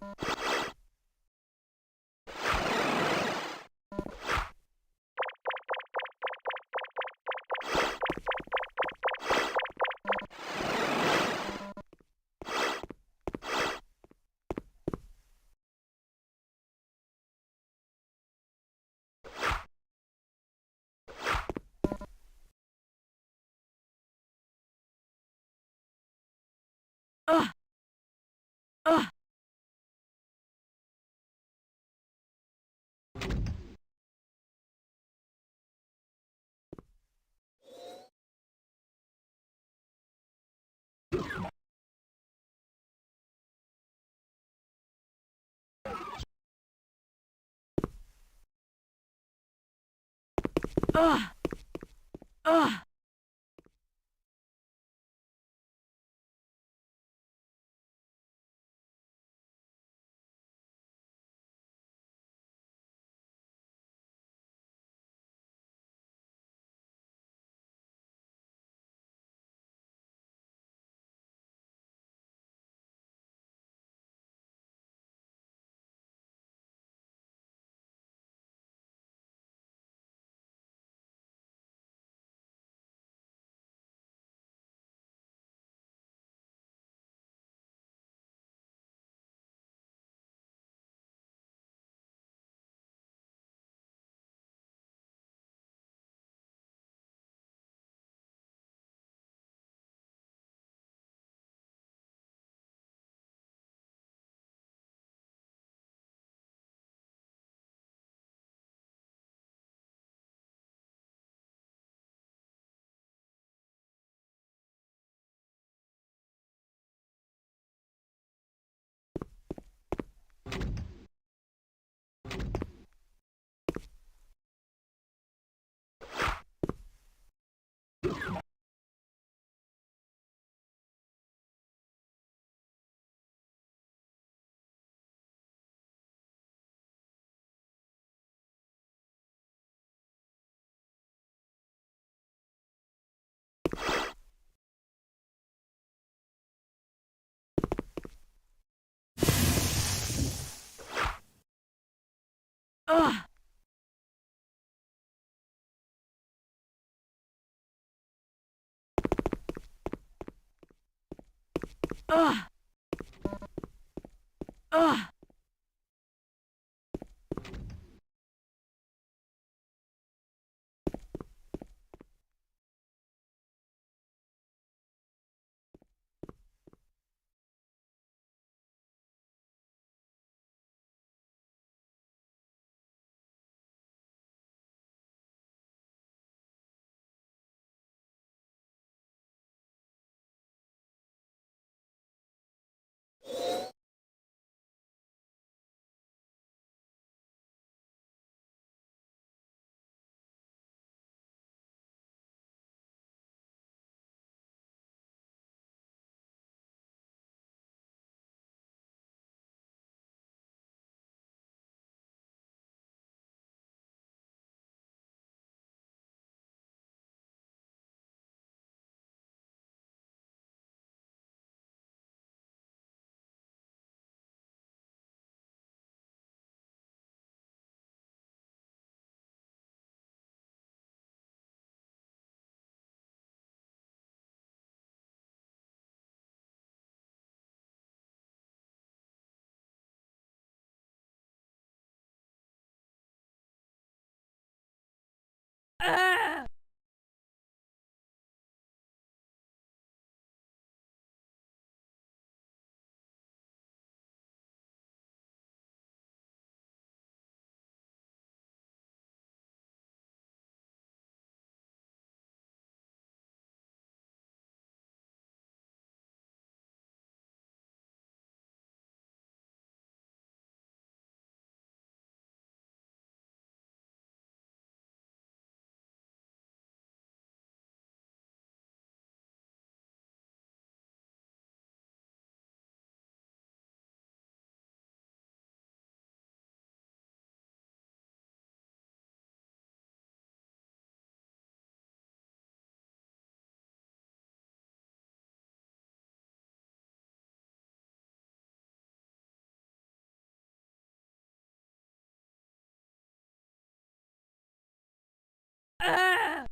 Ugh! Ugh! Ugh! Ugh! Ugh! Ugh! Ugh! Ah! Ah!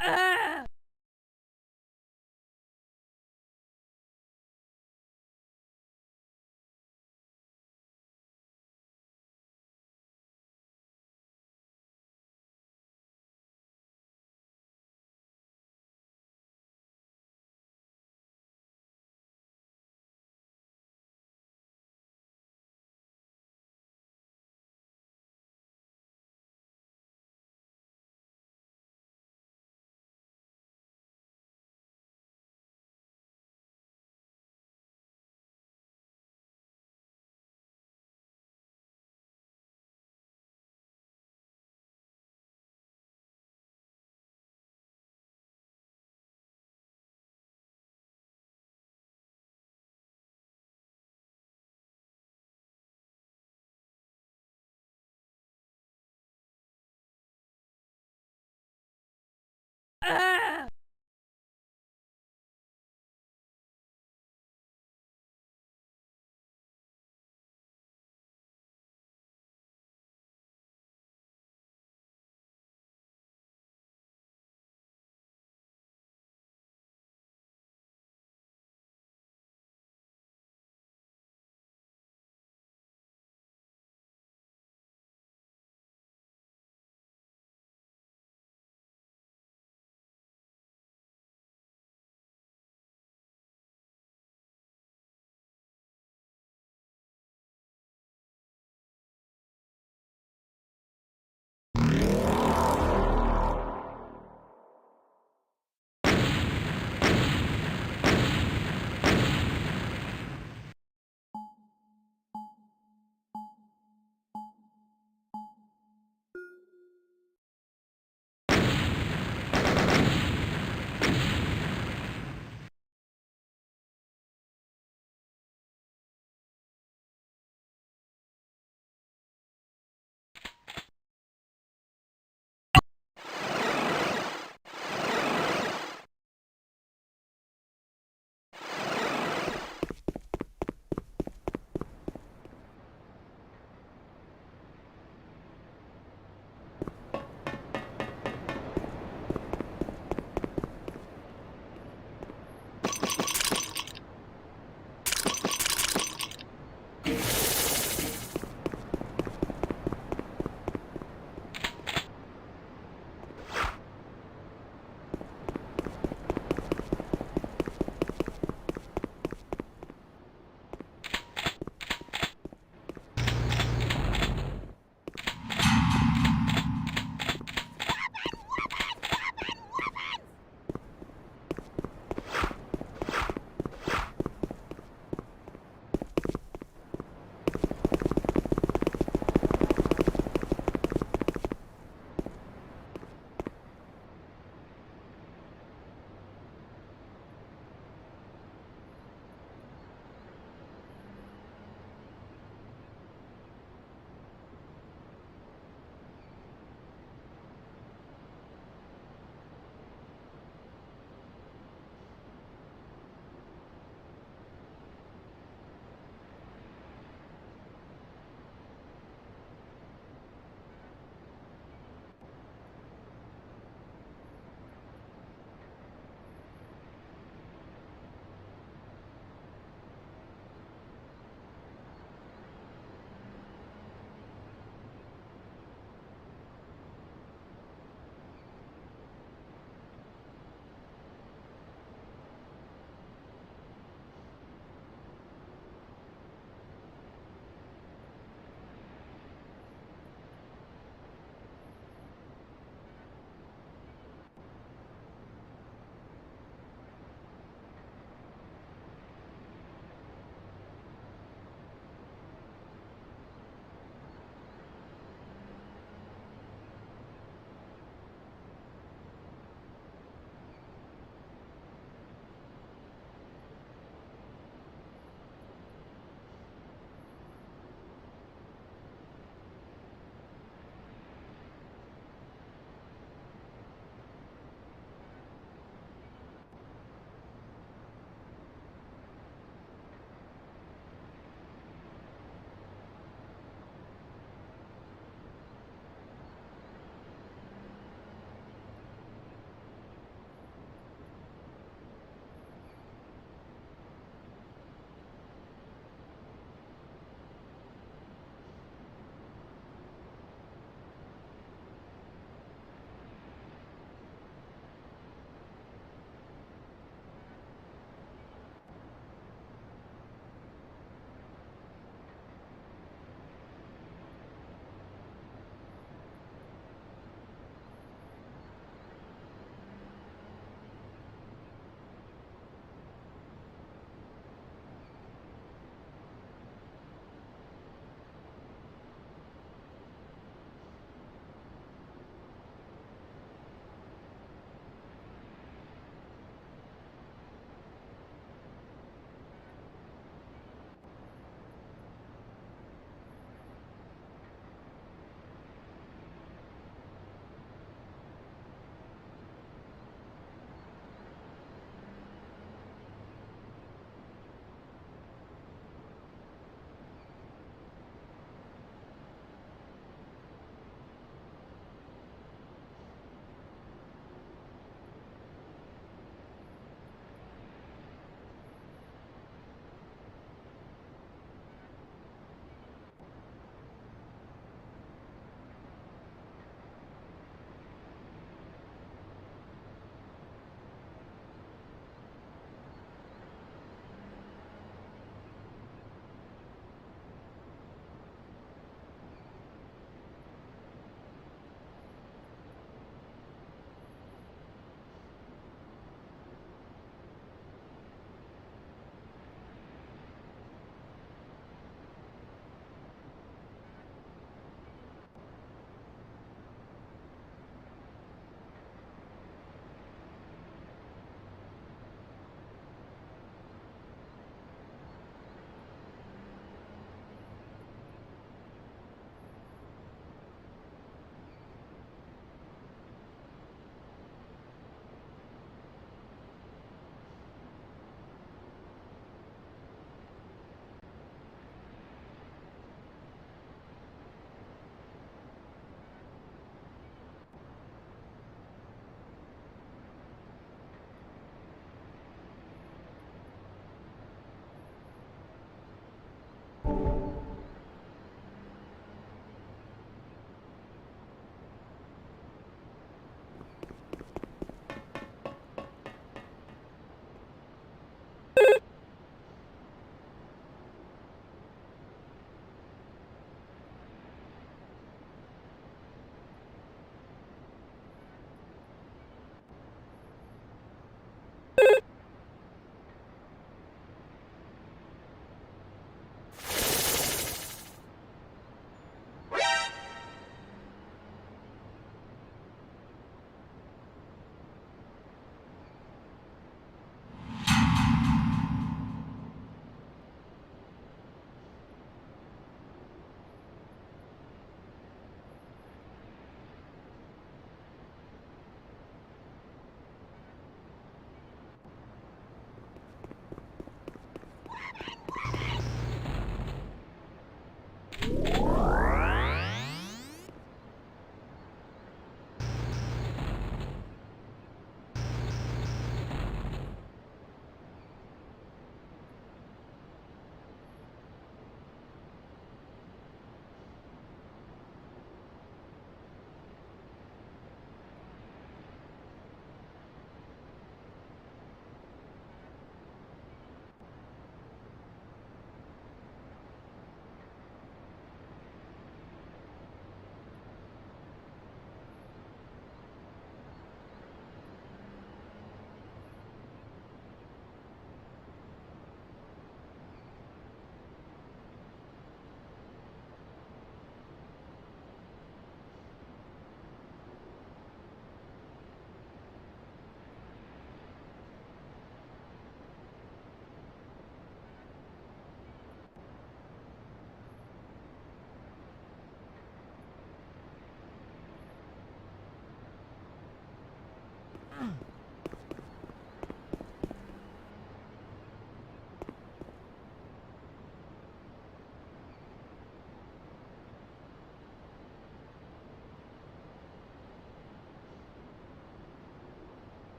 Ah! Ah!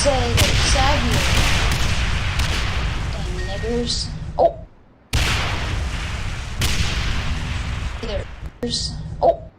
say that it's sad here. Dang niggers. Oh! There's. Oh!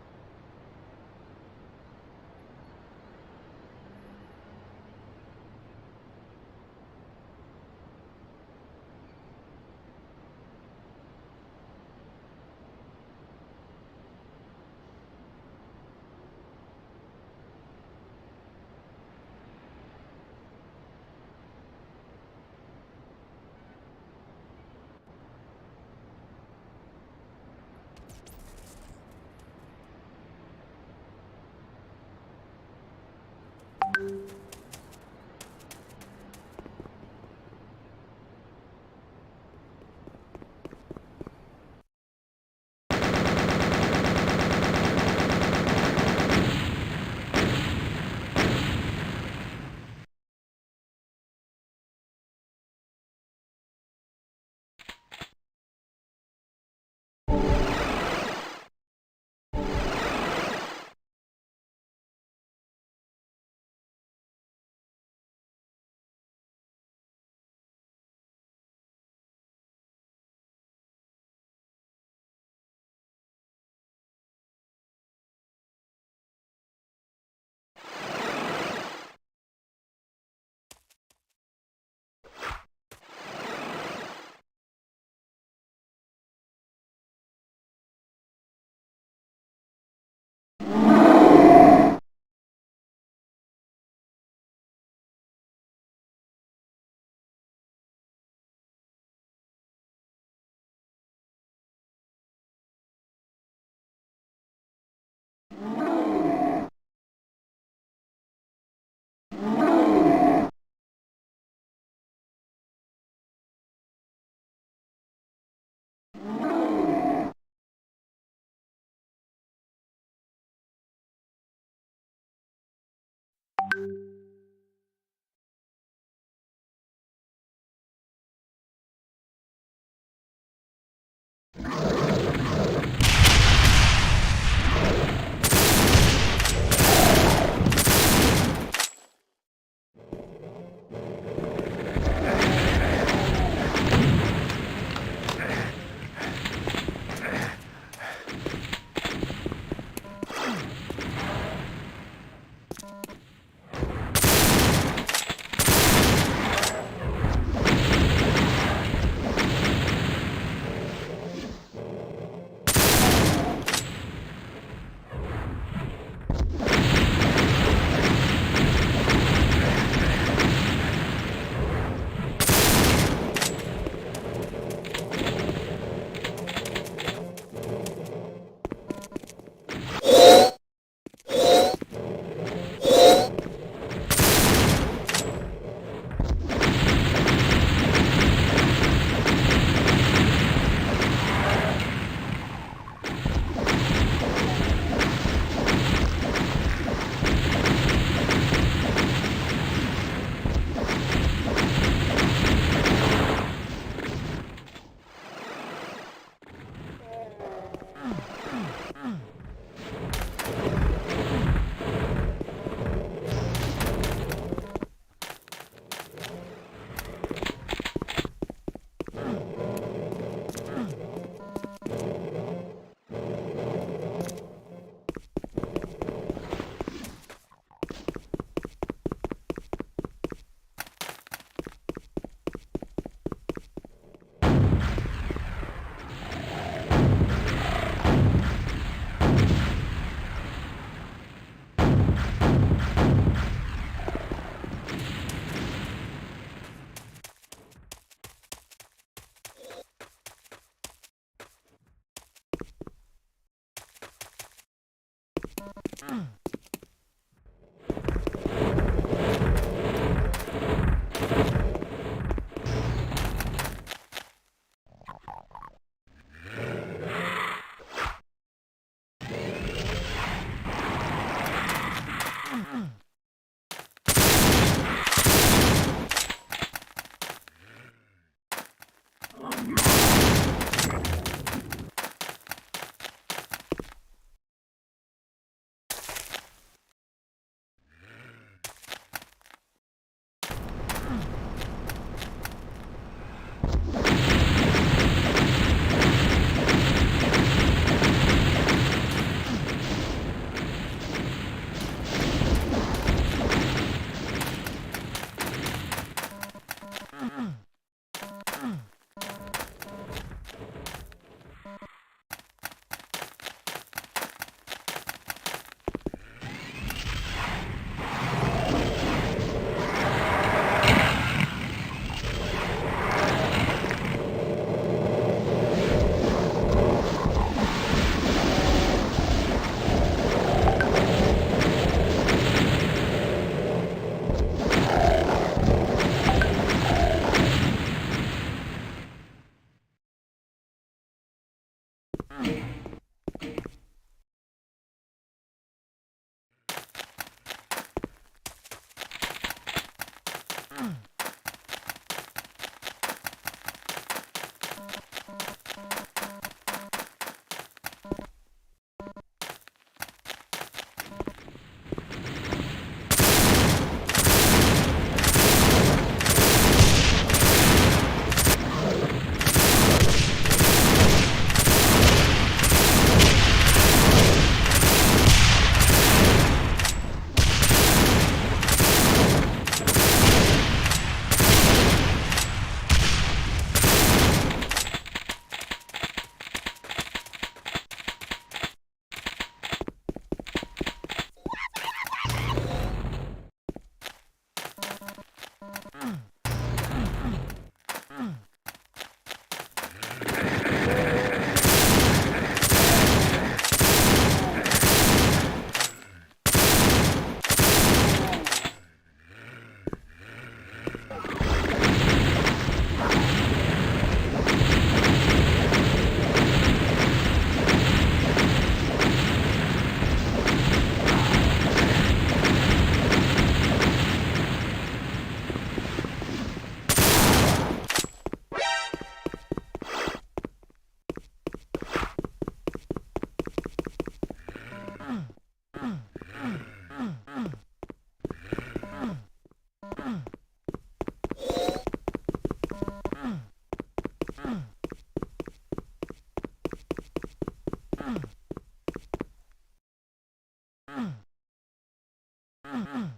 Ugh!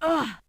Ugh!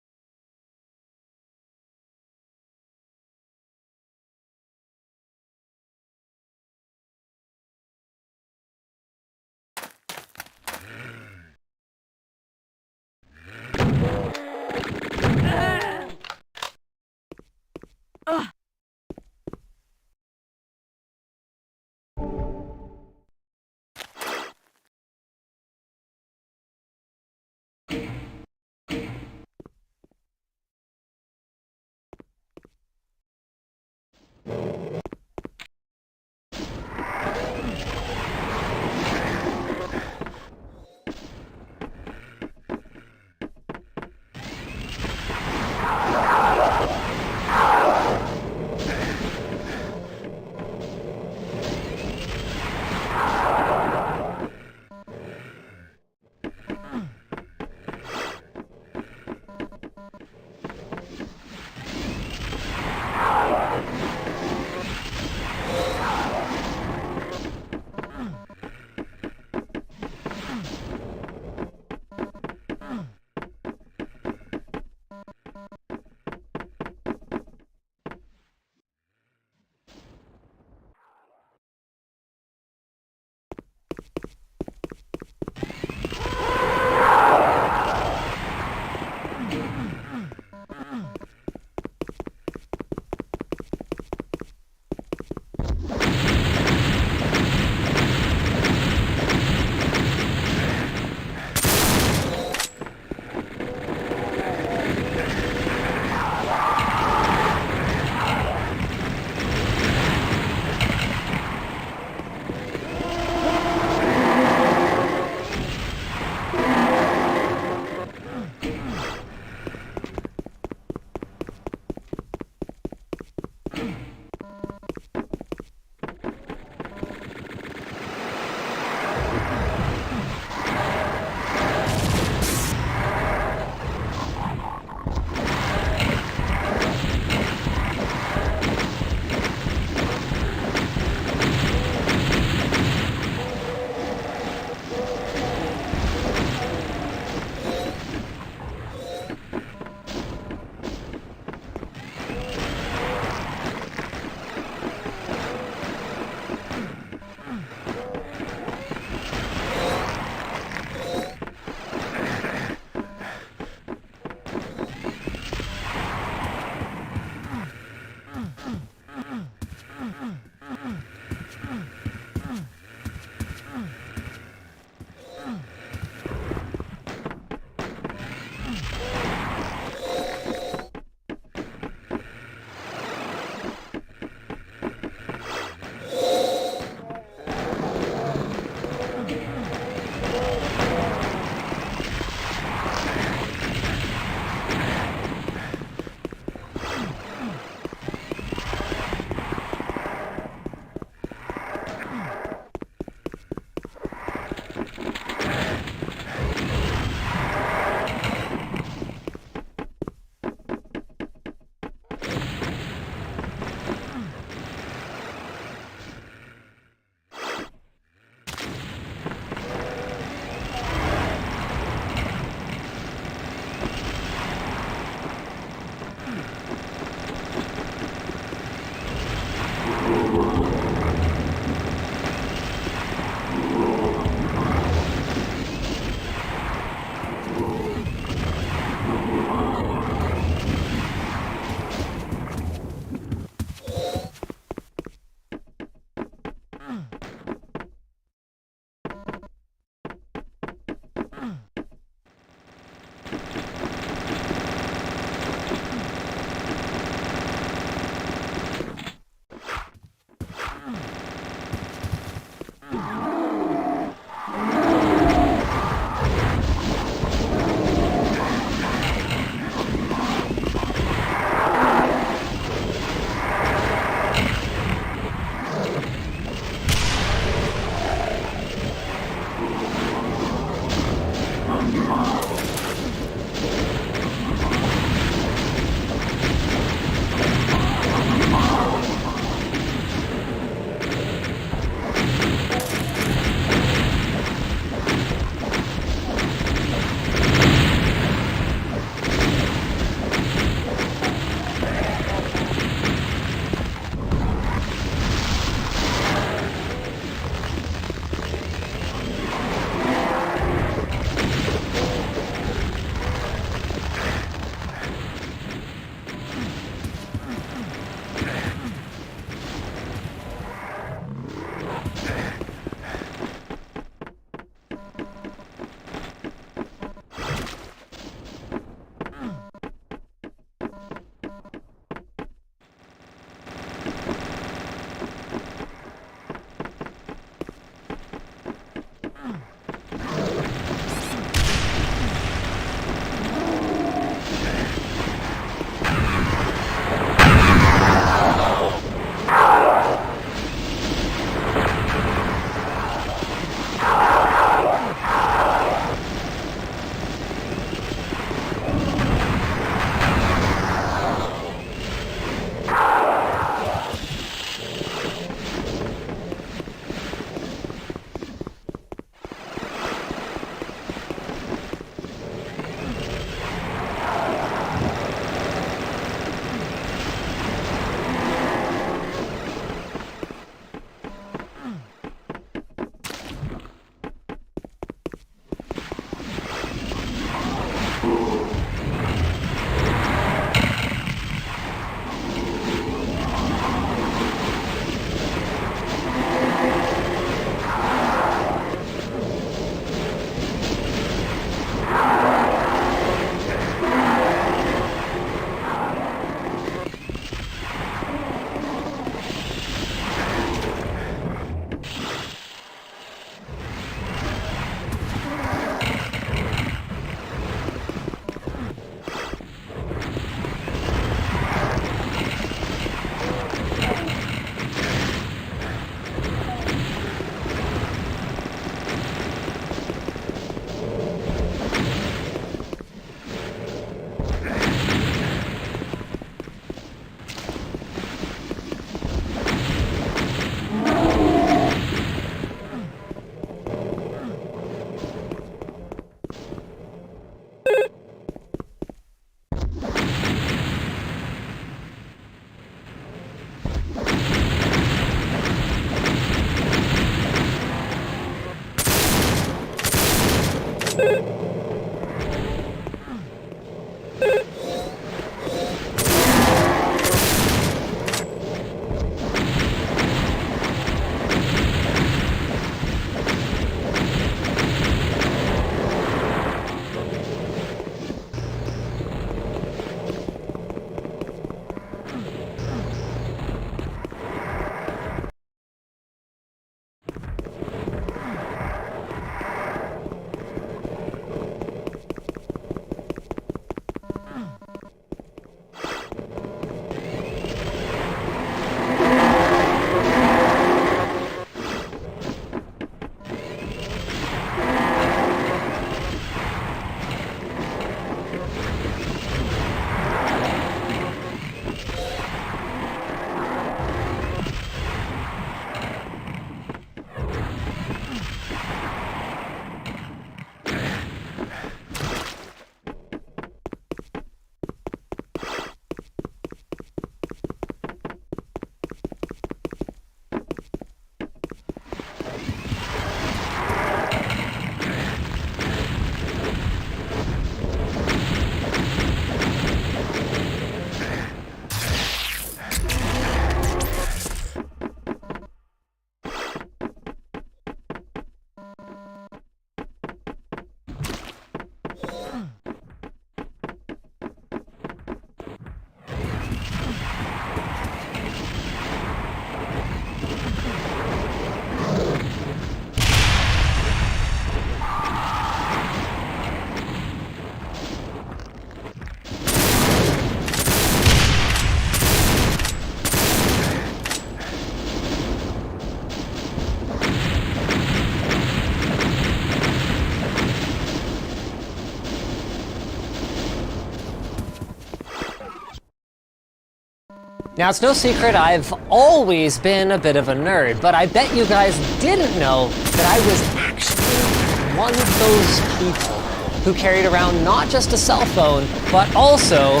Now, it's no secret I've always been a bit of a nerd, but I bet you guys didn't know that I was actually one of those people who carried around not just a cell phone, but also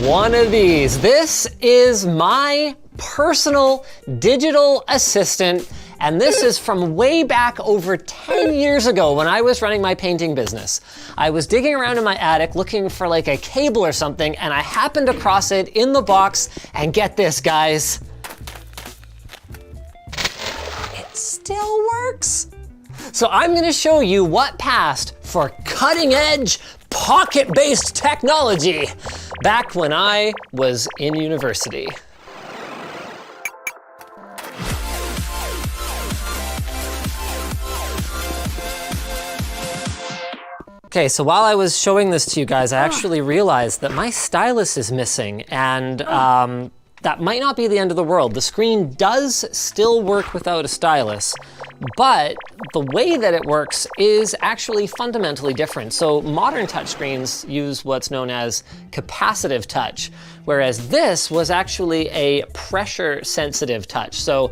one of these. This is my personal digital assistant, and this is from way back over 10 years ago when I was running my painting business. I was digging around in my attic looking for like a cable or something, and I happened across it in the box, and get this, guys. It still works. So I'm gonna show you what passed for cutting edge pocket-based technology back when I was in university. Okay, so while I was showing this to you guys, I actually realized that my stylus is missing, and that might not be the end of the world. The screen does still work without a stylus, but the way that it works is actually fundamentally different. So modern touchscreens use what's known as capacitive touch, whereas this was actually a pressure sensitive touch. So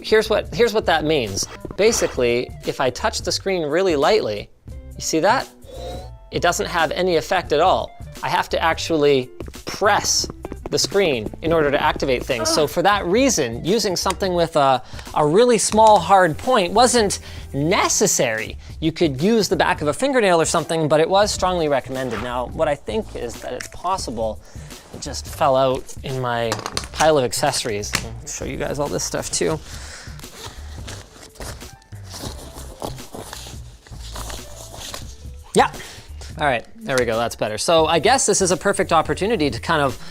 here's what that means. Basically, if I touch the screen really lightly, you see that? It doesn't have any effect at all. I have to actually press the screen in order to activate things. So for that reason, using something with a really small hard point wasn't necessary. You could use the back of a fingernail or something, but it was strongly recommended. Now, what I think is that it's possible, it just fell out in my pile of accessories. I'll show you guys all this stuff too. Yeah. All right, there we go, that's better. So I guess this is a perfect opportunity to kind of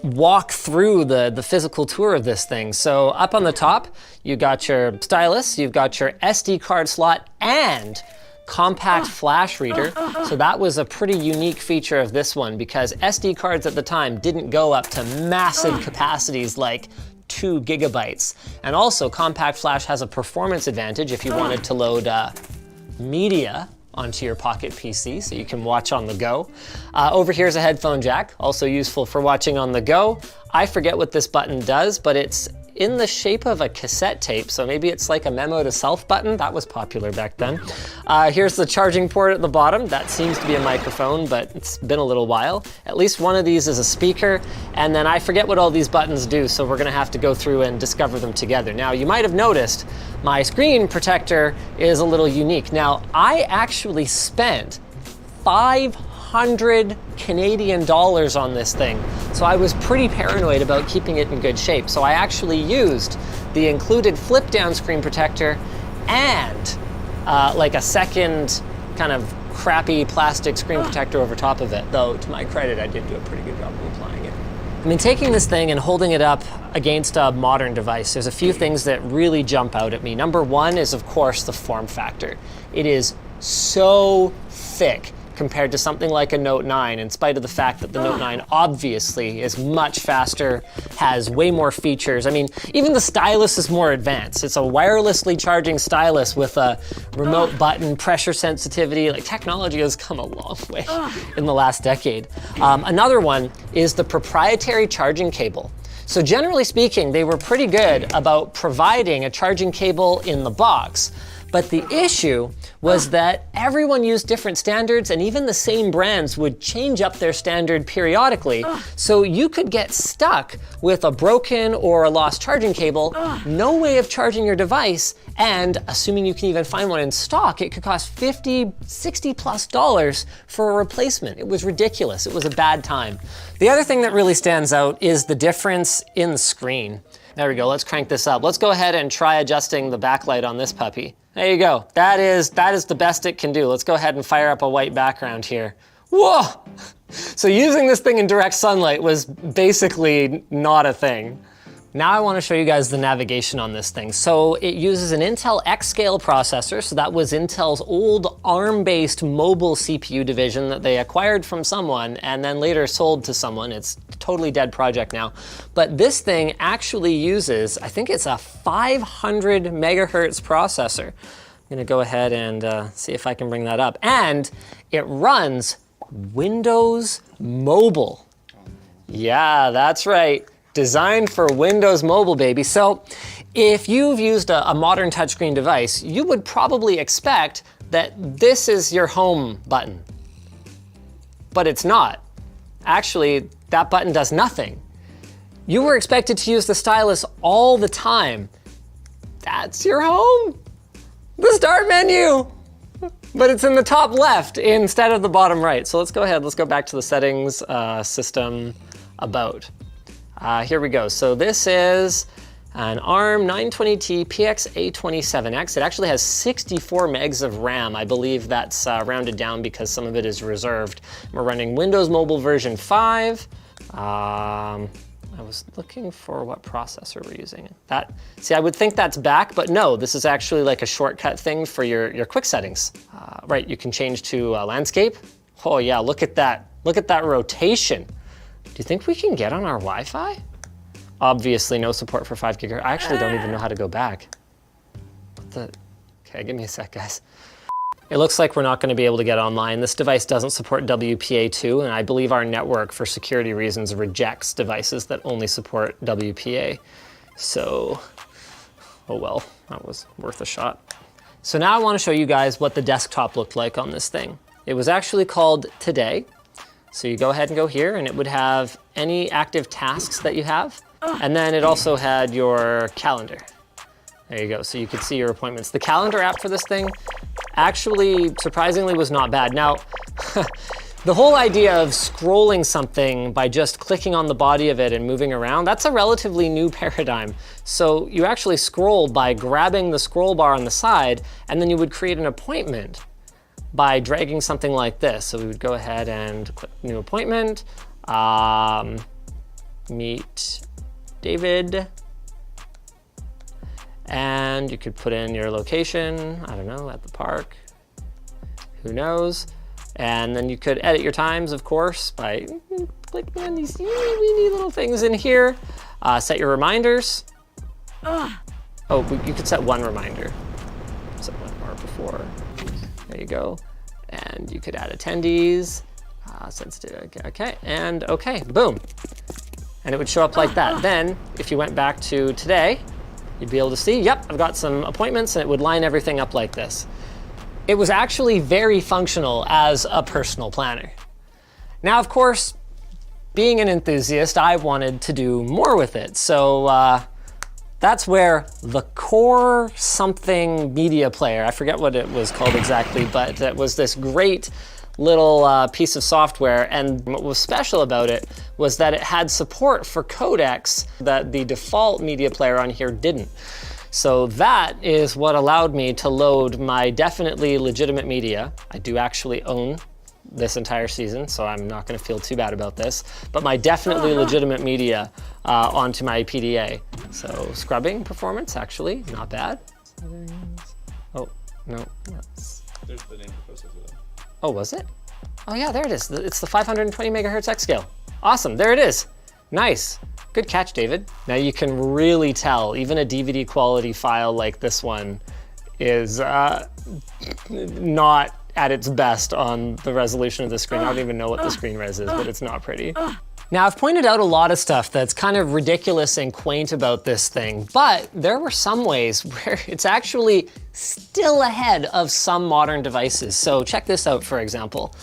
walk through the physical tour of this thing. So up on the top, you got your stylus, you've got your SD card slot and compact flash reader. So that was a pretty unique feature of this one because SD cards at the time didn't go up to massive capacities like 2 gigabytes. And also compact flash has a performance advantage if you wanted to load media onto your pocket PC so you can watch on the go. Over here is a headphone jack, also useful for watching on the go. I forget what this button does, but it's in the shape of a cassette tape. So maybe it's like a memo to self button. That was popular back then. Here's the charging port at the bottom. That seems to be a microphone, but it's been a little while. At least one of these is a speaker. And then I forget what all these buttons do, so we're gonna have to go through and discover them together. Now, you might have noticed my screen protector is a little unique. Now, I actually spent 500 Canadian dollars on this thing. So I was pretty paranoid about keeping it in good shape. So I actually used the included flip down screen protector and like a second kind of crappy plastic screen protector over top of it. Though to my credit, I did do a pretty good job of applying it. I mean, taking this thing and holding it up against a modern device, there's a few things that really jump out at me. Number one is, of course, the form factor. It is so thick compared to something like a Note 9, in spite of the fact that the Note 9 obviously is much faster, has way more features. I mean, even the stylus is more advanced. It's a wirelessly charging stylus with a remote button, pressure sensitivity. Like, technology has come a long way in the last decade. Another one is the proprietary charging cable. So generally speaking, they were pretty good about providing a charging cable in the box. But the issue was that everyone used different standards, and even the same brands would change up their standard periodically. So you could get stuck with a broken or a lost charging cable, no way of charging your device, and assuming you can even find one in stock, it could cost $50, $60+ for a replacement. It was ridiculous. It was a bad time. The other thing that really stands out is the difference in the screen. There we go, let's crank this up. Let's go ahead and try adjusting the backlight on this puppy. There you go, that is the best it can do. Let's go ahead and fire up a white background here. Whoa! So using this thing in direct sunlight was basically not a thing. Now I want to show you guys the navigation on this thing. So it uses an Intel X-Scale processor. So that was Intel's old ARM-based mobile CPU division that they acquired from someone and then later sold to someone. It's a totally dead project now. But this thing actually uses, I think it's a 500 megahertz processor. I'm gonna go ahead and see if I can bring that up. And it runs Windows Mobile. Yeah, that's right. Designed for Windows Mobile, baby. So if you've used a modern touchscreen device, you would probably expect that this is your home button. But it's not. Actually, that button does nothing. You were expected to use the stylus all the time. That's your home. The start menu. But it's in the top left instead of the bottom right. So let's go ahead, let's go back to the settings, system, about. Here we go. So this is an ARM 920T PX-A27X. It actually has 64 megs of RAM. I believe that's rounded down because some of it is reserved. We're running Windows Mobile version 5. I was looking for what processor we're using. See, I would think that's back, but no, this is actually like a shortcut thing for your quick settings. Right, you can change to landscape. Oh yeah, look at that. Look at that rotation. Do you think we can get on our Wi-Fi? Obviously no support for 5 gigahertz. I actually don't even know how to go back. Okay, give me a sec, guys. It looks like we're not gonna be able to get online. This device doesn't support WPA2, and I believe our network, for security reasons, rejects devices that only support WPA. So, oh well, that was worth a shot. So now I wanna show you guys what the desktop looked like on this thing. It was actually called Today. So you go ahead and go here, and it would have any active tasks that you have. And then it also had your calendar. There you go, so you could see your appointments. The calendar app for this thing actually, surprisingly, was not bad. Now, the whole idea of scrolling something by just clicking on the body of it and moving around, that's a relatively new paradigm. So you actually scroll by grabbing the scroll bar on the side, and then you would create an appointment by dragging something like this. So we would go ahead and click new appointment, meet David, and you could put in your location, I don't know, at the park, who knows. And then you could edit your times, of course, by clicking on these weeny little things in here. Set your reminders. Oh, you could set one reminder. Set 1 hour before. There you go. And you could add attendees, sensitive, okay, and okay, boom. and it would show up like that. Then, if you went back to today, you'd be able to see, yep, I've got some appointments, and it would line everything up like this. It was actually very functional as a personal planner. Now, of course, being an enthusiast, I wanted to do more with it. So that's where the Core something media player, I forget what it was called exactly, but it was this great little piece of software. And what was special about it was that it had support for codecs that the default media player on here didn't. So that is what allowed me to load my definitely legitimate media. I do actually own this entire season, so I'm not gonna feel too bad about this, but my definitely legitimate media onto my PDA. So scrubbing performance, actually, not bad. Oh, no. There's the name of the processor though. Oh, was it? Oh yeah, there it is. It's the 520 megahertz X scale. Awesome, there it is. Nice. Good catch, David. Now you can really tell, even a DVD quality file like this one is not at its best on the resolution of the screen. I don't even know what the screen res is, but it's not pretty. Now, I've pointed out a lot of stuff that's kind of ridiculous and quaint about this thing, but there were some ways where it's actually still ahead of some modern devices. So check this out, for example.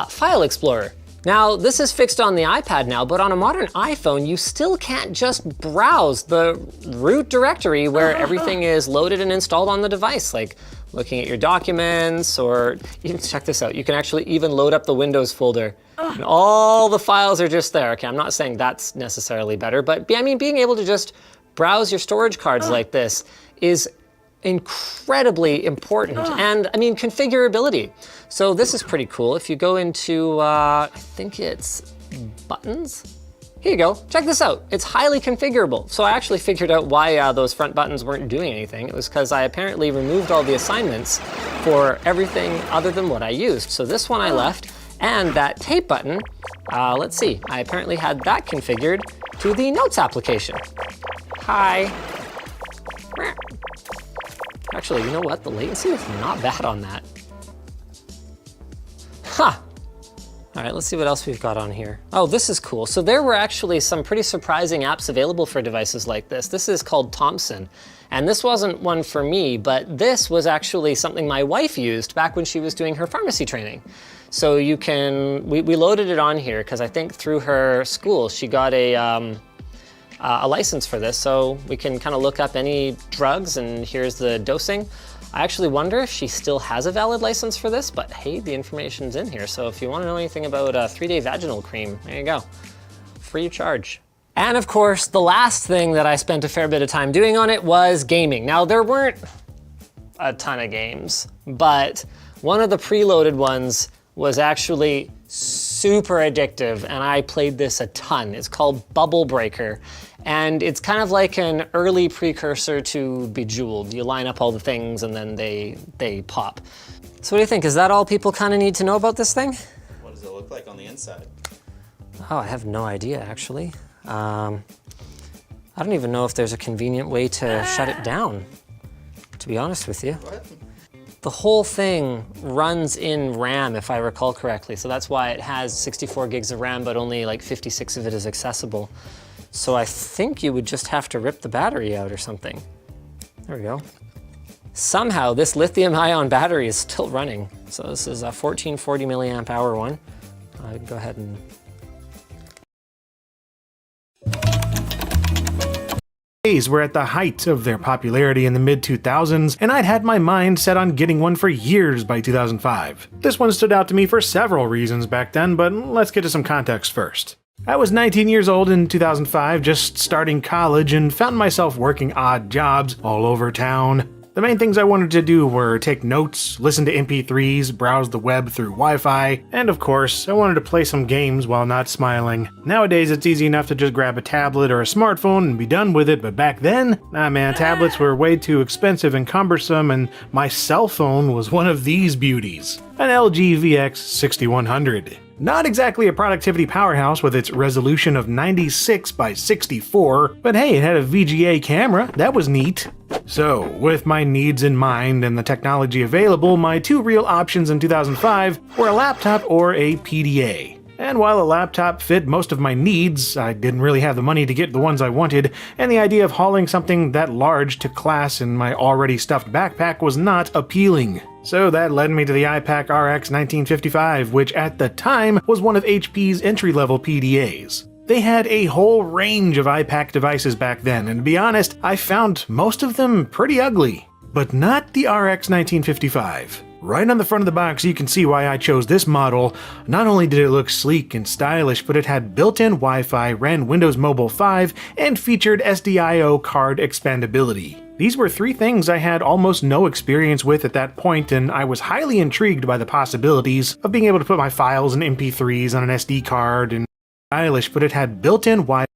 File Explorer. Now, this is fixed on the iPad now, but on a modern iPhone, you still can't just browse the root directory where everything is loaded and installed on the device, like looking at your documents, or even check this out. You can actually even load up the Windows folder and all the files are just there. Okay, I'm not saying that's necessarily better, but I mean, being able to just browse your storage cards like this is incredibly important. And I mean, configurability. So this is pretty cool. If you go into, I think it's buttons. Here you go, check this out. It's highly configurable. So I actually figured out why those front buttons weren't doing anything. It was because I apparently removed all the assignments for everything other than what I used. So this one I left, and that tape button, let's see, I apparently had that configured to the Notes application. Hi. Actually, you know what? The latency is not bad on that. Huh. All right, let's see what else we've got on here. Oh, this is cool. So there were actually some pretty surprising apps available for devices like this. This is called Thompson. And this wasn't one for me, but this was actually something my wife used back when she was doing her pharmacy training. So you can, we loaded it on here because I think through her school, she got a license for this. So we can kind of look up any drugs, and here's the dosing. I actually wonder if she still has a valid license for this, but hey, the information's in here. So if you want to know anything about a 3-day vaginal cream, there you go, free of charge. And of course, the last thing that I spent a fair bit of time doing on it was gaming. Now, there weren't a ton of games, but one of the preloaded ones was actually super addictive, and I played this a ton. It's called Bubble Breaker, and it's kind of like an early precursor to Bejeweled. You line up all the things and then they pop. So what do you think? Is that all people kind of need to know about this thing? What does it look like on the inside? Oh, I have no idea, actually. I don't even know if there's a convenient way to shut it down, to be honest with you. What? The whole thing runs in RAM, if I recall correctly. So that's why it has 64 gigs of RAM, but only like 56 of it is accessible. So I think you would just have to rip the battery out or something. There we go. Somehow this lithium ion battery is still running. So this is a 1440 milliamp hour one. I can go ahead and were at the height of their popularity in the mid-2000s, and I'd had my mind set on getting one for years by 2005. This one stood out to me for several reasons back then, but let's get to some context first. I was 19 years old in 2005, just starting college, and found myself working odd jobs all over town. The main things I wanted to do were take notes, listen to MP3s, browse the web through Wi-Fi, and of course, I wanted to play some games while not smiling. Nowadays, it's easy enough to just grab a tablet or a smartphone and be done with it, but back then, nah man, tablets were way too expensive and cumbersome, and my cell phone was one of these beauties, an LG VX 6100. Not exactly a productivity powerhouse with its resolution of 96 by 64, but hey, it had a VGA camera, that was neat. So, with my needs in mind and the technology available, my two real options in 2005 were a laptop or a PDA. And while a laptop fit most of my needs, I didn't really have the money to get the ones I wanted, and the idea of hauling something that large to class in my already stuffed backpack was not appealing. So that led me to the iPac RX 1955, which at the time was one of HP's entry-level PDAs. They had a whole range of iPac devices back then, and to be honest, I found most of them pretty ugly. But not the RX 1955. Right on the front of the box you can see why I chose this model. Not only did it look sleek and stylish, but it had built-in Wi-Fi, ran Windows Mobile 5, and featured SDIO card expandability. These were three things I had almost no experience with at that point, and I was highly intrigued by the possibilities of being able to put my files and MP3s on an SD card and stylish, but it had built-in Wi-Fi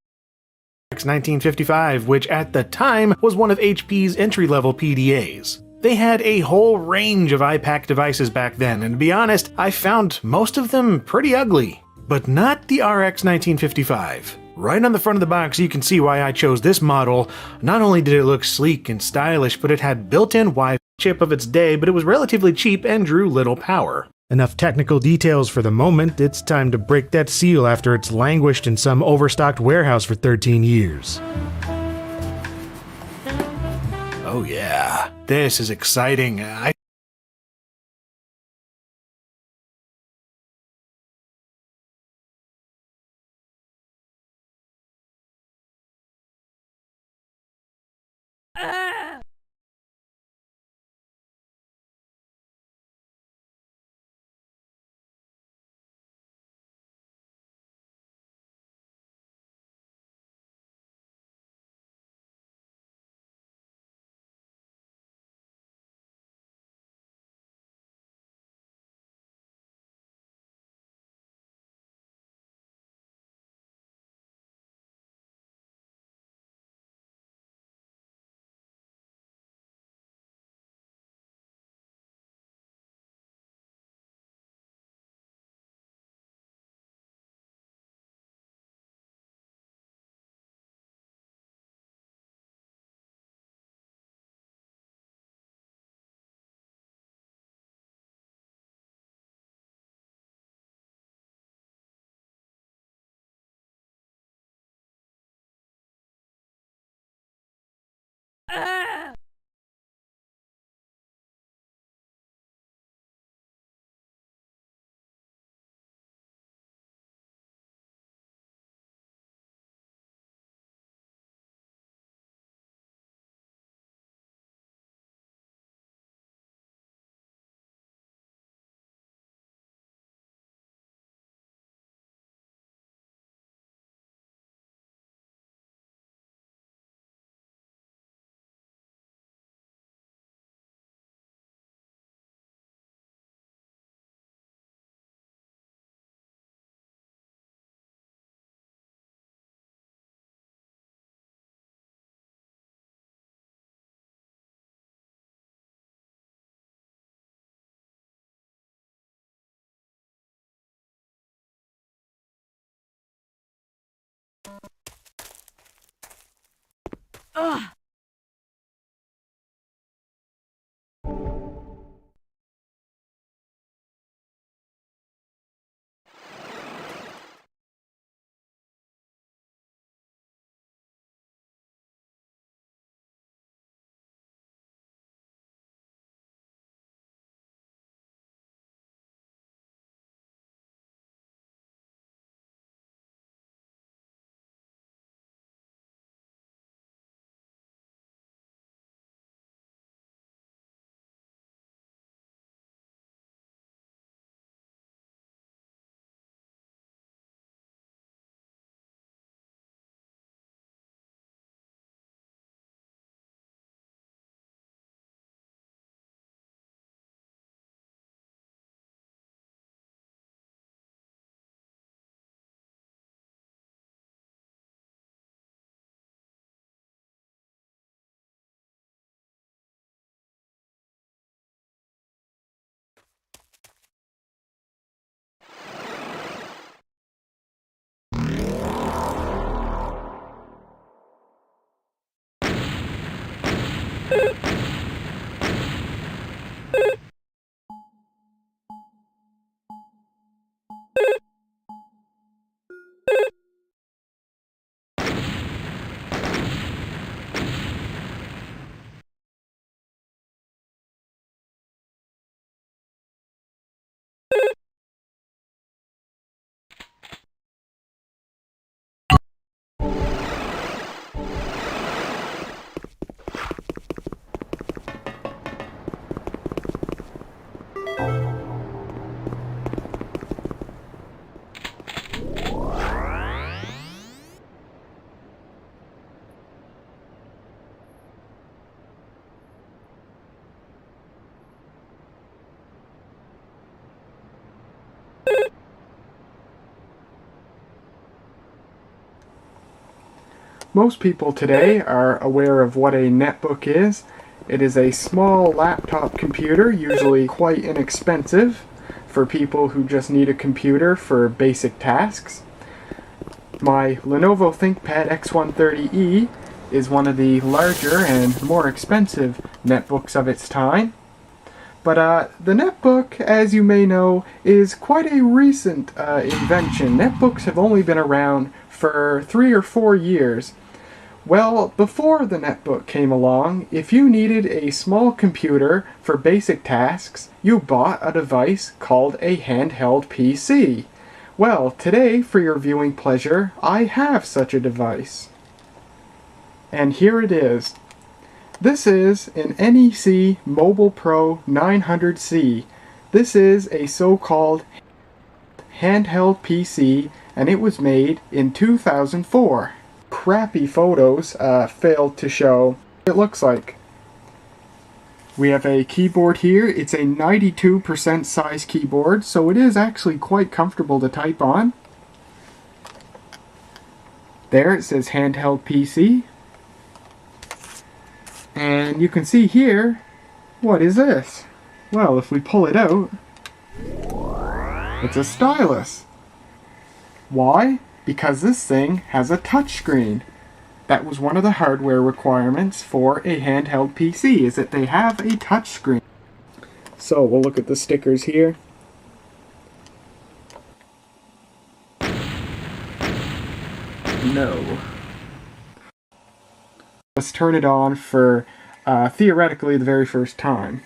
1955, which at the time was one of HP's entry-level PDAs. They had a whole range of iPac devices back then, and to be honest, I found most of them pretty ugly. But not the RX 1955. Right on the front of the box you can see why I chose this model. Not only did it look sleek and stylish, but it had built-in Wi-Fi chip of its day, but it was relatively cheap and drew little power. Enough technical details for the moment, it's time to break that seal after it's languished in some overstocked warehouse for 13 years. Oh yeah, this is exciting. Ah! Ah! Ugh! Most people today are aware of what a netbook is. It is a small laptop computer, usually quite inexpensive, for people who just need a computer for basic tasks. My Lenovo ThinkPad X130E is one of the larger and more expensive netbooks of its time. But the netbook, as you may know, is quite a recent invention. Netbooks have only been around for 3 or 4 years. Well, before the netbook came along, if you needed a small computer for basic tasks, you bought a device called a handheld PC. Well, today, for your viewing pleasure, I have such a device. And here it is. This is an NEC Mobile Pro 900C. This is a so-called handheld PC, and it was made in 2004. Crappy photos failed to show what it looks like. We have a keyboard here. It's a 92% size keyboard, so it is actually quite comfortable to type on. There it says handheld PC. And you can see here, what is this? Well, if we pull it out, it's a stylus. Why? Because this thing has a touchscreen. That was one of the hardware requirements for a handheld PC, is that they have a touchscreen. So we'll look at the stickers here. No. Let's turn it on for theoretically the very first time.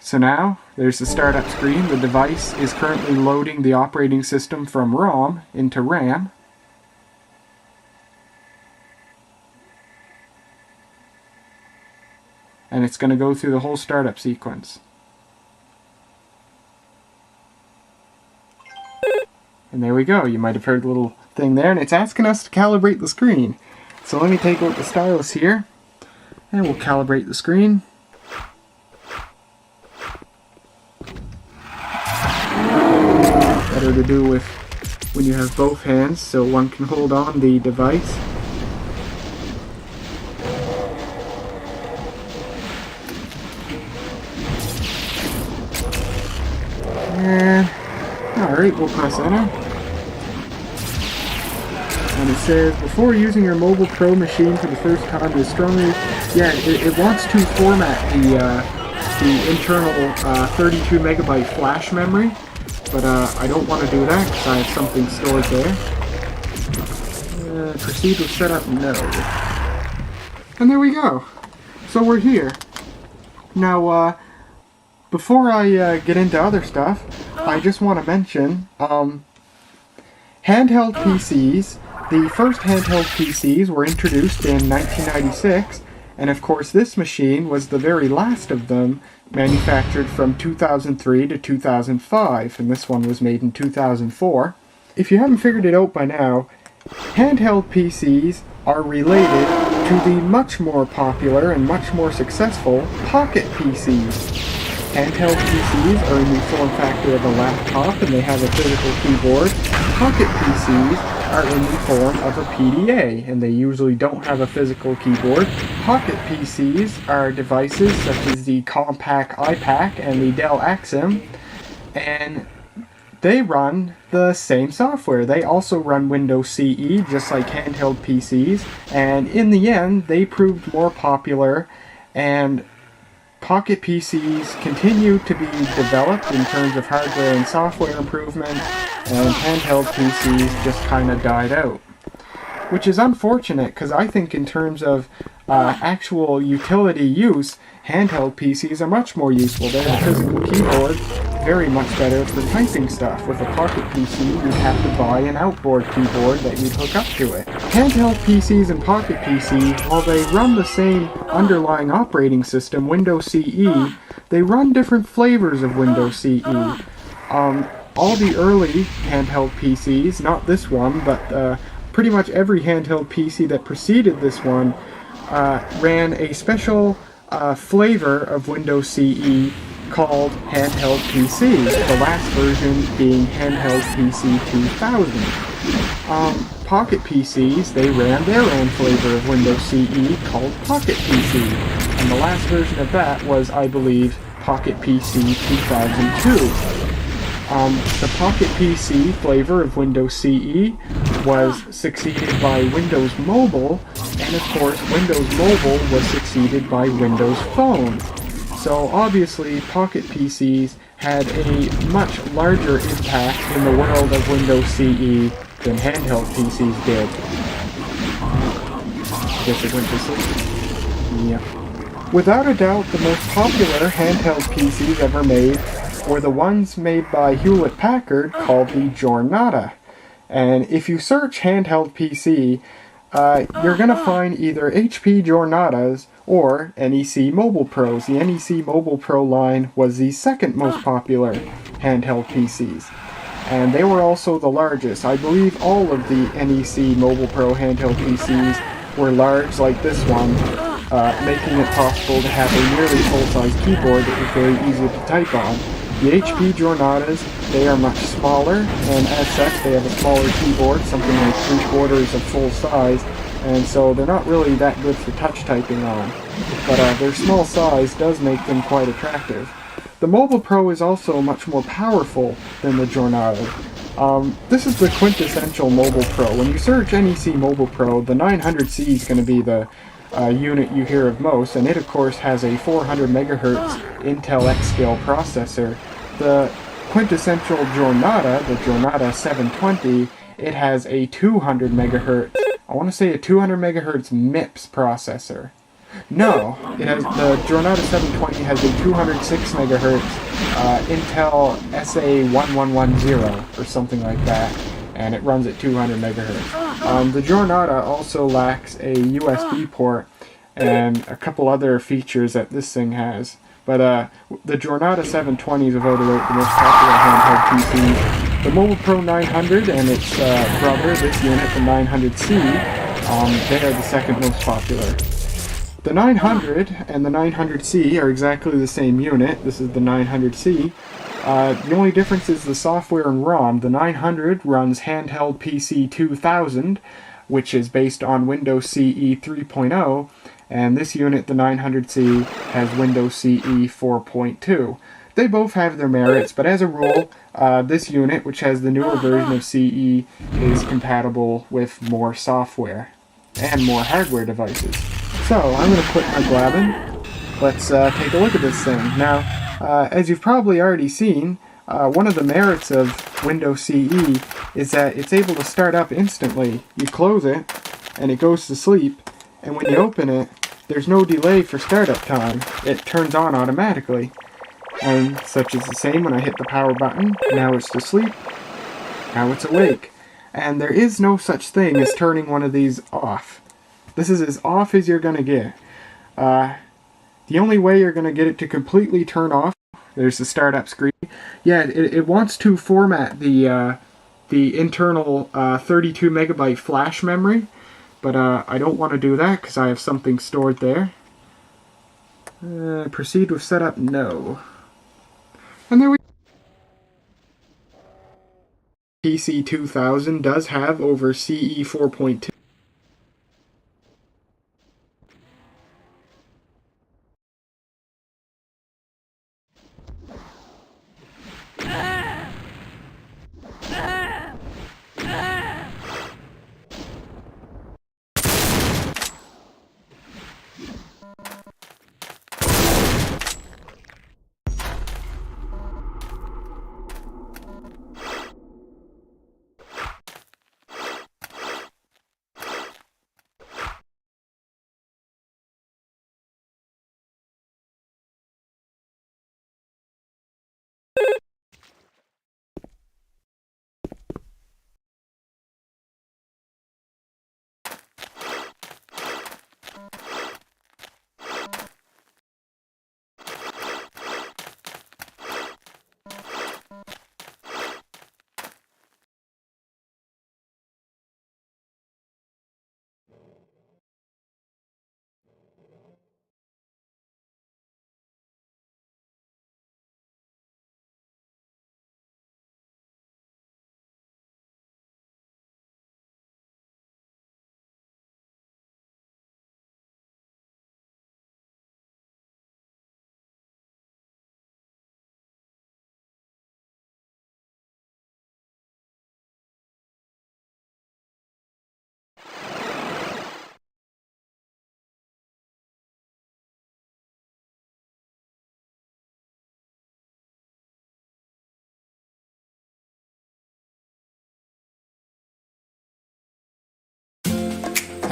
So now, there's the startup screen. The device is currently loading the operating system from ROM into RAM. And it's going to go through the whole startup sequence. And there we go. You might have heard the little thing there, and it's asking us to calibrate the screen. So let me take out the stylus here, and we'll calibrate the screen. Better to do with when you have both hands so one can hold on the device. And alright, we'll press enter. And it says, before using your Mobile Pro machine for the first time, it strongly, it wants to format the internal 32 megabyte flash memory. But I don't want to do that because I have something stored there. Proceed with setup, no. And there we go. So we're here. Now, before I get into other stuff, I just want to mention handheld PCs. The first handheld PCs were introduced in 1996, and of course this machine was the very last of them, manufactured from 2003 to 2005, and this one was made in 2004. If you haven't figured it out by now, handheld PCs are related to the much more popular and much more successful pocket PCs. Handheld PCs are in the form factor of a laptop and they have a physical keyboard. Pocket PCs are in the form of a PDA, and they usually don't have a physical keyboard. Pocket PCs are devices such as the Compaq iPac and the Dell Axim, and they run the same software. They also run Windows CE, just like handheld PCs, and in the end, they proved more popular, and Pocket PCs continue to be developed in terms of hardware and software improvement, and handheld PCs just kind of died out. Which is unfortunate, because I think in terms of actual utility use, handheld PCs are much more useful. They have a physical keyboard, very much better for typing stuff. With a Pocket PC, you'd have to buy an outboard keyboard that you'd hook up to it. Handheld PCs and Pocket PC, while they run the same underlying operating system, Windows CE, they run different flavors of Windows CE. All the early handheld PCs, not this one, but pretty much every handheld PC that preceded this one, ran a special flavor of Windows CE called Handheld PC, the last version being Handheld PC 2000. Pocket PCs, they ran their own flavor of Windows CE called Pocket PC, and the last version of that was, I believe, Pocket PC 2002. The Pocket PC flavor of Windows CE was succeeded by Windows Mobile, and of course Windows Mobile was succeeded by Windows Phone. So obviously Pocket PCs had a much larger impact in the world of Windows CE than handheld PCs did. Guess it went to sleep. Yeah. Without a doubt, the most popular handheld PCs ever made were the ones made by Hewlett-Packard called the Jornada. And if you search handheld PC, you're going to find either HP Jornadas or NEC Mobile Pros. The NEC Mobile Pro line was the second most popular handheld PCs. And they were also the largest. I believe all of the NEC Mobile Pro handheld PCs were large like this one, making it possible to have a nearly full-size keyboard that was very easy to type on. The HP Jornadas, they are much smaller, and as such they have a smaller keyboard, something like 3/4 of full size, and so they're not really that good for touch typing on. But their small size does make them quite attractive. The Mobile Pro is also much more powerful than the Jornada. This is the quintessential Mobile Pro. When you search NEC Mobile Pro, the 900C is going to be the unit you hear of most, and it of course has a 400 MHz Intel X-Scale processor. The quintessential Jornada, the Jornada 720, it has a 200 MHz, I want to say a 200 MHz MIPS processor. No, the Jornada 720 has a 206 MHz Intel SA1110 or something like that, and it runs at 200 MHz. The Jornada also lacks a USB port and a couple other features that this thing has. But the Jornada 720 is without a doubt the most popular handheld PC. The Mobile Pro 900 and its brother, this unit, the 900C, they are the second most popular. The 900 and the 900C are exactly the same unit. This is the 900C. The only difference is the software and ROM. The 900 runs Handheld PC 2000, which is based on Windows CE 3.0, and this unit, the 900C, has Windows CE 4.2. They both have their merits, but as a rule, this unit, which has the newer version of CE, is compatible with more software and more hardware devices. So, I'm going to quit my blabbing. Let's take a look at this thing. Now, as you've probably already seen, one of the merits of Windows CE is that it's able to start up instantly. You close it, and it goes to sleep, and when you open it, there's no delay for startup time. It turns on automatically. And such is the same when I hit the power button. Now it's to sleep. Now it's awake. And there is no such thing as turning one of these off. This is as off as you're going to get. The only way you're going to get it to completely turn off, there's the startup screen. Yeah, it wants to format the internal 32 megabyte flash memory, but I don't want to do that because I have something stored there. Proceed with setup, no. And there we PC 2000 does have over CE 4.2.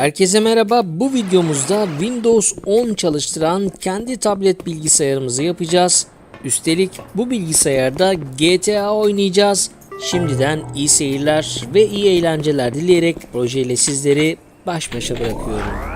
Herkese merhaba. Bu videomuzda Windows 10 çalıştıran kendi tablet bilgisayarımızı yapacağız. Üstelik bu bilgisayarda GTA oynayacağız. Şimdiden iyi seyirler ve iyi eğlenceler dileyerek projeyle sizleri baş başa bırakıyorum.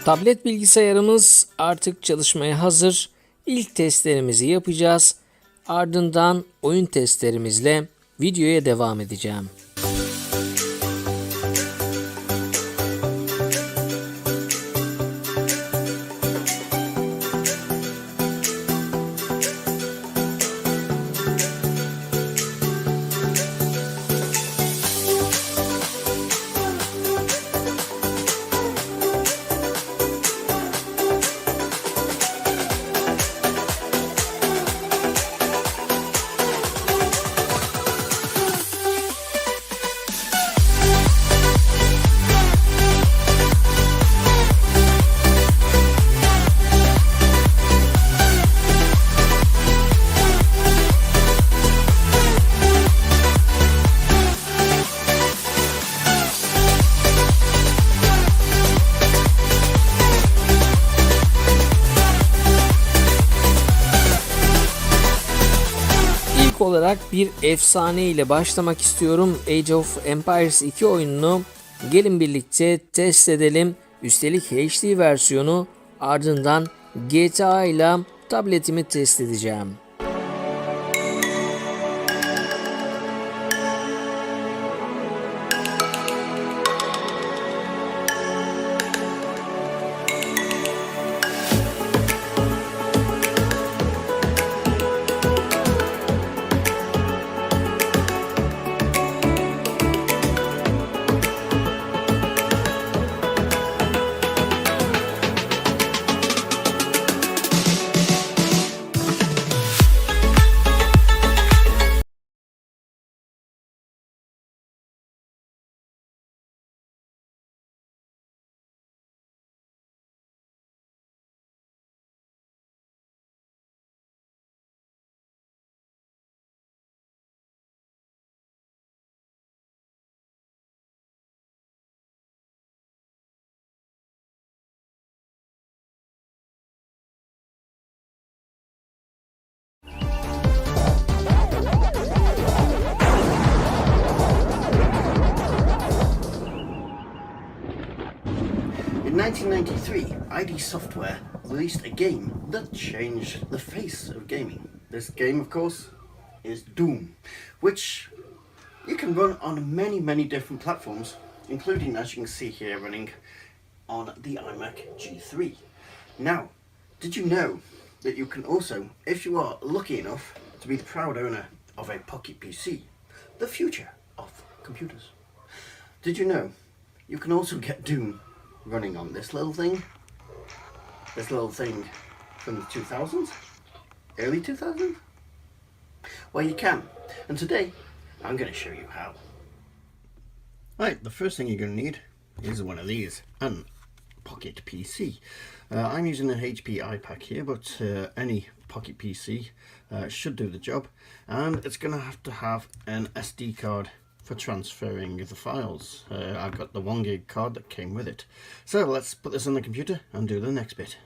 Tablet bilgisayarımız artık çalışmaya hazır. İlk testlerimizi yapacağız. Ardından oyun testlerimizle videoya devam edeceğim. İlk olarak bir efsane ile başlamak istiyorum. Age of Empires 2 oyununu gelin birlikte test edelim. Üstelik HD versiyonu, ardından GTA ile tabletimi test edeceğim. In 1993, ID Software released a game that changed the face of gaming. This game, of course, is Doom, which you can run on many different platforms, including, as you can see here, running on the iMac G3. Now, did you know that you can also, if you are lucky enough to be the proud owner of a Pocket PC, the future of computers, did you know you can also get Doom running on this little thing from the 2000s, early 2000s? Well, you can. And today, I'm going to show you how. Right, the first thing you're going to need is one of these, an Pocket PC. I'm using an HP iPack here, but any Pocket PC should do the job. And it's going to have an SD card for transferring the files. I've got the 1 gig card that came with it. So let's put this on the computer and do the next bit.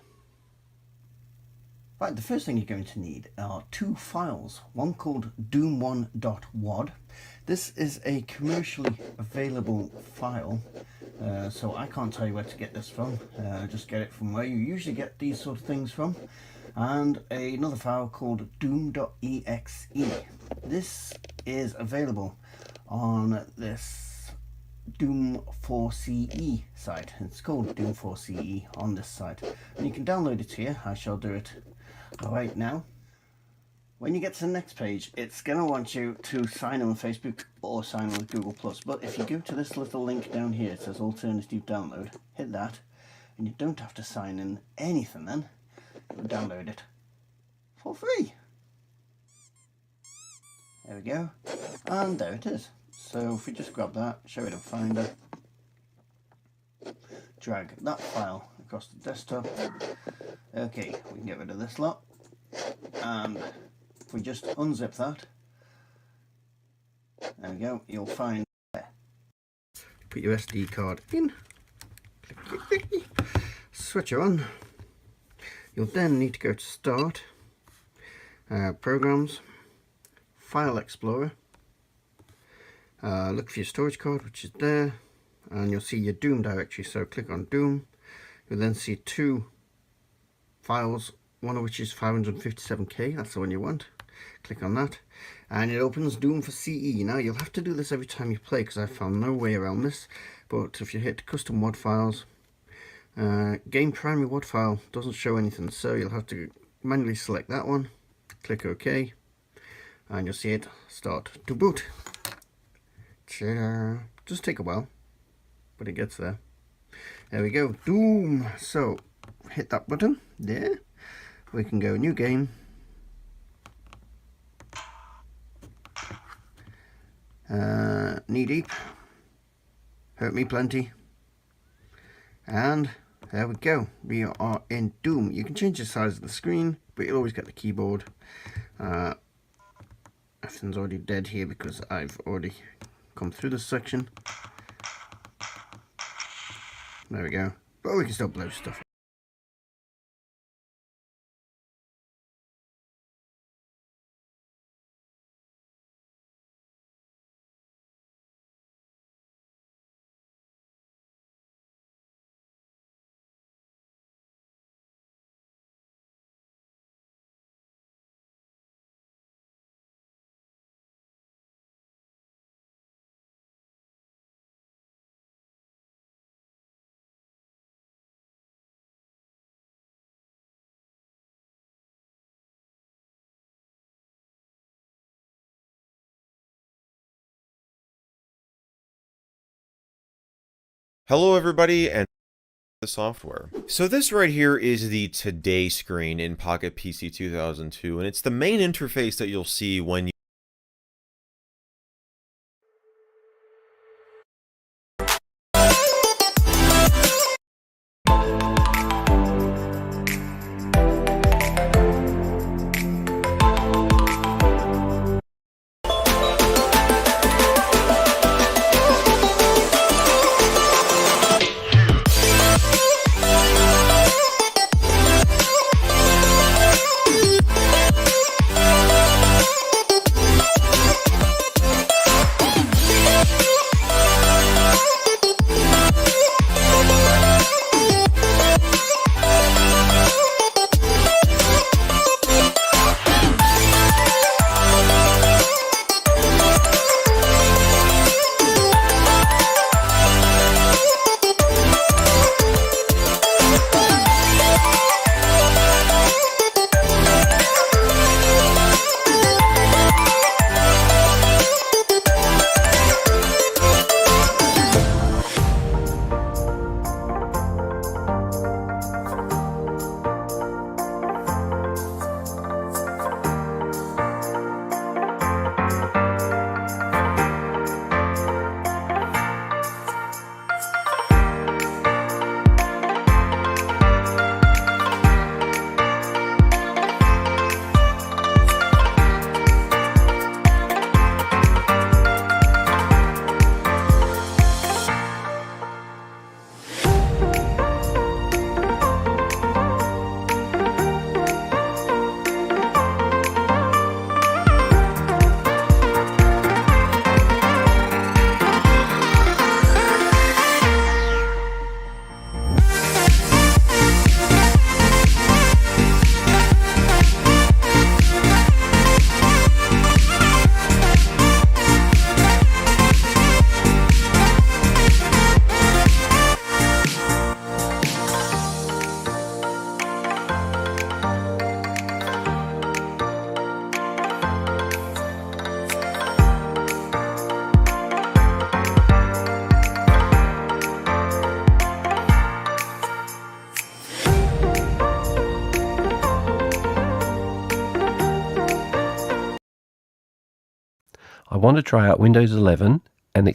Right, the first thing you're going to need are 2 files, one called doom1.wad. This is a commercially available file, so I can't tell you where to get this from. Just get it from where you usually get these sort of things from. And another file called doom.exe. This is available on this Doom4CE site. It's called Doom4CE on this site, and you can download it here. I shall do it right now. When you get to the next page, it's going to want you to sign in with Facebook or sign in with Google+. But if you go to this little link down here, it says alternative download, hit that, and you don't have to sign in anything then. You'll download it for free. There we go, and there it is. So if we just grab that, show it in Finder, drag that file across the desktop. Okay, we can get rid of this lot, and if we just unzip that, there we go, you'll find there. Put your SD card in, switch it on. You'll then need to go to Start, Programs, File Explorer, look for your storage card, which is there, and you'll see your Doom directory. So click on Doom. You'll then see 2 files, one of which is 557k, that's the one you want. Click on that, and it opens Doom4CE. Now you'll have to do this every time you play, because I found no way around this. But if you hit Custom WAD Files, Game Primary WAD File doesn't show anything, so you'll have to manually select that one, click OK, and you'll see it start to boot. Just take a while, but it gets there. There we go, Doom. So hit that button there. We can go new game. Knee deep. Hurt me plenty. And there we go. We are in Doom. You can change the size of the screen, but you'll always get the keyboard. Everything's already dead here because I've already come through this section. There we go. But we can still blow stuff. Hello everybody, and the software. So this right here is the Today screen in Pocket PC 2002, and it's the main interface that you'll see when you want to try out Windows 11 and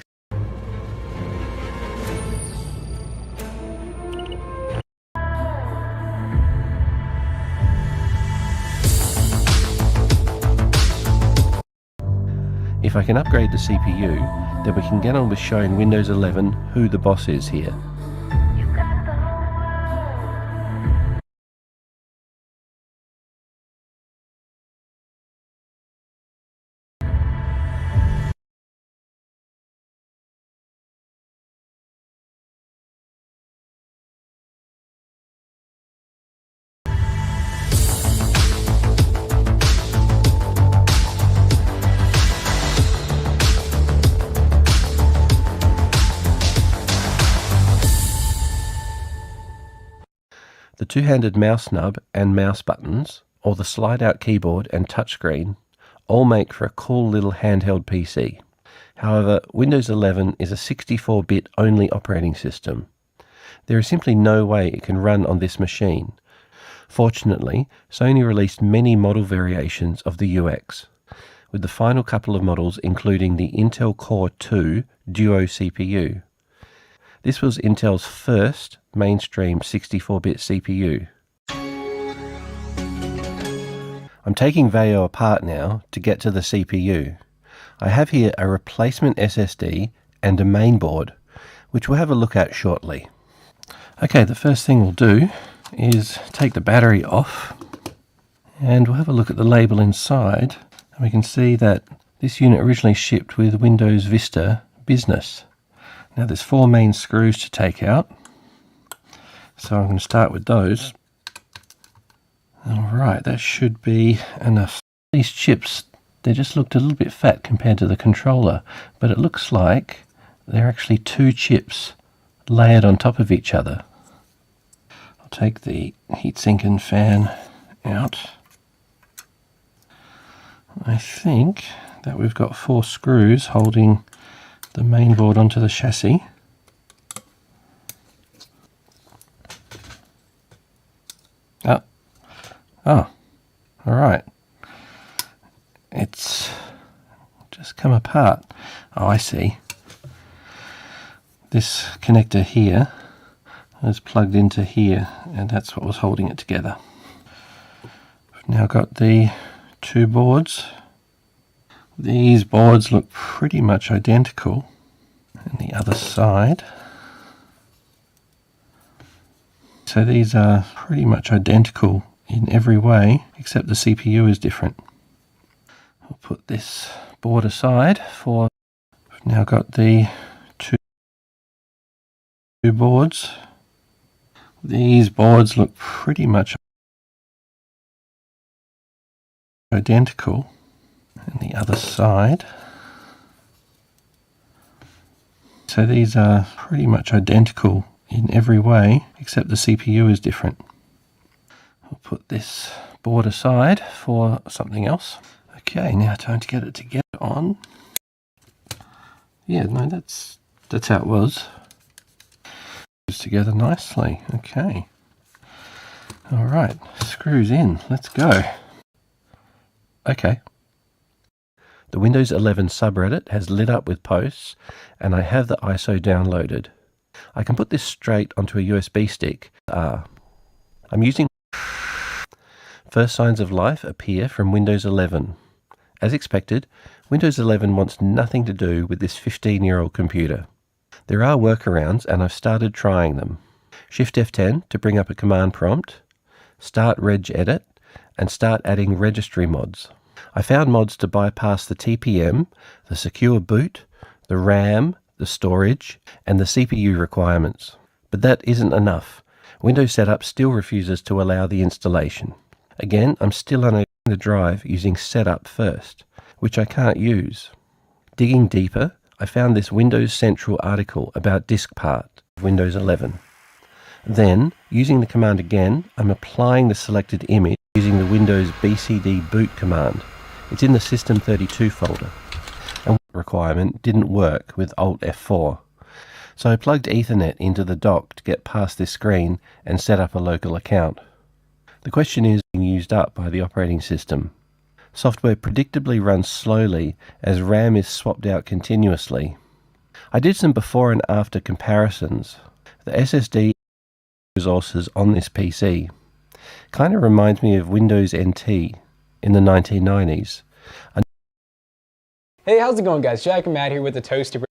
if I can upgrade the CPU, then we can get on with showing Windows 11 who the boss is here. The two-handed mouse nub and mouse buttons, or the slide-out keyboard and touchscreen, all make for a cool little handheld PC. However, Windows 11 is a 64-bit only operating system. There is simply no way it can run on this machine. Fortunately, Sony released many model variations of the UX, with the final couple of models including the Intel Core 2 Duo CPU. This was Intel's first mainstream 64-bit CPU. I'm taking Vaio apart now to get to the CPU. I have here a replacement SSD and a mainboard, which we'll have a look at shortly. Okay, the first thing we'll do is take the battery off, and we'll have a look at the label inside, and we can see that this unit originally shipped with Windows Vista Business. Now there's 4 main screws to take out, so I'm going to start with those. Alright, that should be enough. These chips, they just looked a little bit fat compared to the controller, but it looks like they're actually 2 chips layered on top of each other. I'll take the heatsink and fan out. I think that we've got 4 screws holding the main board onto the chassis. Oh, alright. It's just come apart. Oh, I see. This connector here is plugged into here, and that's what was holding it together. We've now got the 2 boards. These boards look pretty much identical. And the other side. So these are pretty much identical in every way, except the CPU is different. I'll put this board aside for... We've now got the 2 boards. These boards look pretty much identical. And the other side. So these are pretty much identical in every way, except the CPU is different. I'll put this board aside for something else. Okay, now time to get it together on. Yeah, no, that's how it was. It's together nicely. Okay. Alright, screws in. Let's go. Okay. The Windows 11 subreddit has lit up with posts, and I have the ISO downloaded. I can put this straight onto a USB stick. I'm using... First signs of life appear from Windows 11. As expected, Windows 11 wants nothing to do with this 15-year-old computer. There are workarounds, and I've started trying them. Shift F10 to bring up a command prompt, start regedit, and start adding registry mods. I found mods to bypass the TPM, the secure boot, the RAM, the storage, and the CPU requirements. But that isn't enough. Windows Setup still refuses to allow the installation. Again, I'm still unable to drive using Setup first, which I can't use. Digging deeper, I found this Windows Central article about disk part of Windows 11. Then, using the command again, I'm applying the selected image using the Windows BCD boot command. It's in the System32 folder. And requirement didn't work with Alt F4. So I plugged Ethernet into the dock to get past this screen and set up a local account. The question is being used up by the operating system. Software predictably runs slowly as RAM is swapped out continuously. I did some before and after comparisons. The SSD resources on this PC kind of reminds me of Windows NT in the 1990s. Hey, how's it going, guys? Jack and Matt here with the Toasty.